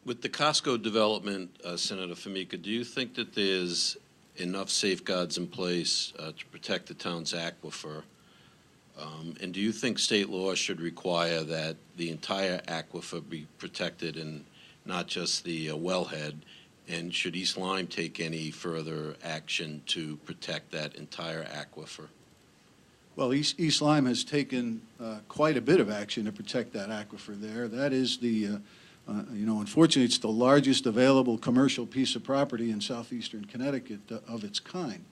With the Costco development, Senator Formica, do you think that there's enough safeguards in place to protect the town's aquifer? And do you think state law should require that the entire aquifer be protected and not just the wellhead? And should East Lyme take any further action to protect that entire aquifer? Well, East Lyme has taken quite a bit of action to protect that aquifer there. That is the unfortunately, it's the largest available commercial piece of property in southeastern Connecticut of its kind.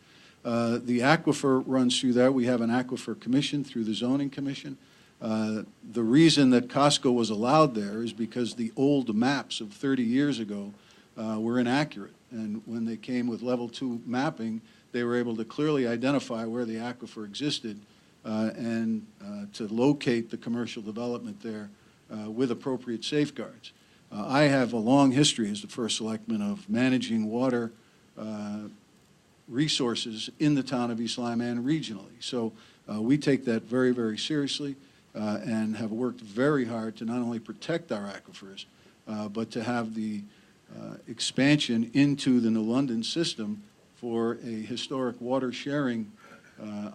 The aquifer runs through there. We have an aquifer commission through the zoning commission. The reason that Costco was allowed there is because the old maps of 30 years ago were inaccurate. And when they came with level 2 mapping, they were able to clearly identify where the aquifer existed and to locate the commercial development there with appropriate safeguards. I have a long history as the first selectman of managing water resources in the town of East Lyme and regionally. So we take that very, very seriously and have worked very hard to not only protect our aquifers, but to have the expansion into the New London system for a historic water sharing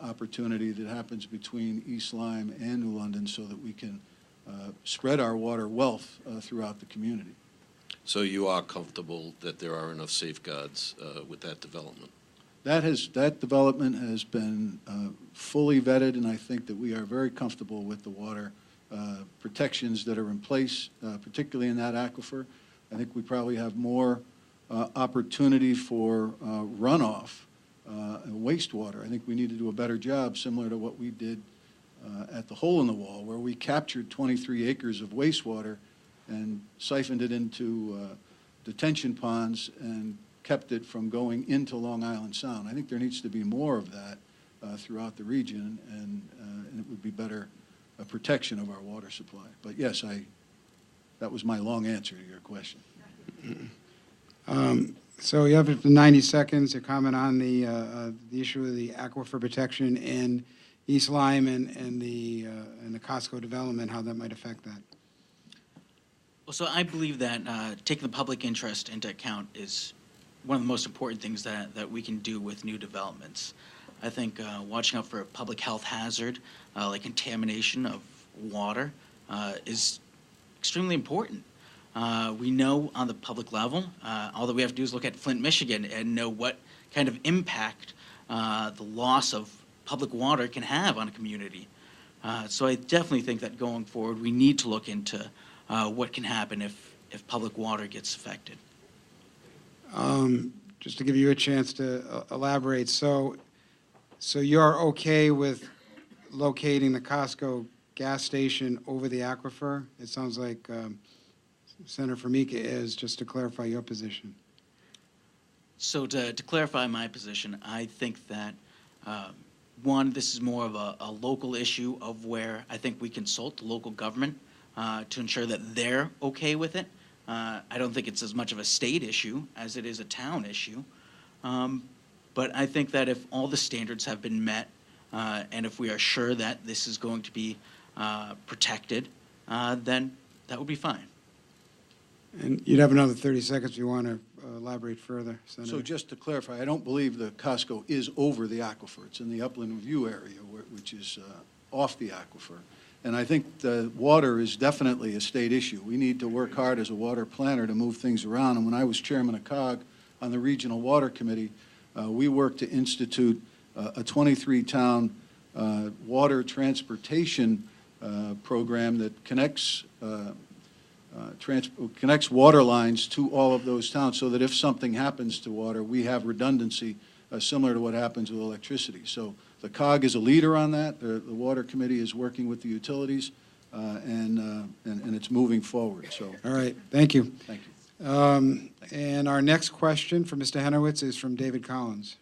opportunity that happens between East Lyme and New London so that we can spread our water wealth throughout the community. So you are comfortable that there are enough safeguards with that development? That development has been fully vetted, and I think that we are very comfortable with the water protections that are in place, particularly in that aquifer. I think we probably have more opportunity for runoff and wastewater. I think we need to do a better job, similar to what we did at the hole in the wall, where we captured 23 acres of wastewater and siphoned it into detention ponds and kept it from going into Long Island Sound. I think there needs to be more of that throughout the region, and it would be better protection of our water supply. But yes, that was my long answer to your question. So you have it for 90 seconds to comment on the issue of the aquifer protection in East Lyme and the Costco development, how that might affect that. Well, so I believe that taking the public interest into account is one of the most important things that we can do with new developments. I think watching out for a public health hazard like contamination of water is extremely important. We know on the public level, all that we have to do is look at Flint, Michigan, and know what kind of impact the loss of public water can have on a community. So I definitely think that going forward, we need to look into what can happen if public water gets affected. Just to give you a chance to elaborate, so you're okay with locating the Costco gas station over the aquifer? It sounds like Senator Formica is, just to clarify your position. So to clarify my position, I think that one, this is more of a local issue of where I think we consult the local government to ensure that they're okay with it. I don't think it's as much of a state issue as it is a town issue. But I think that if all the standards have been met and if we are sure that this is going to be protected, then that would be fine. And you'd have another 30 seconds if you want to elaborate further, Senator. So just to clarify, I don't believe the Costco is over the aquifer. It's in the upland review area, which is off the aquifer. And I think the water is definitely a state issue. We need to work hard as a water planner to move things around. And when I was chairman of COG on the Regional Water Committee, we worked to institute a 23-town water transportation program that connects water lines to all of those towns so that if something happens to water, we have redundancy similar to what happens with electricity. So the COG is a leader on that. The Water Committee is working with the utilities, and it's moving forward. So, all right, thank you. Thank you. And our next question for Mr. Henowitz is from David Collins.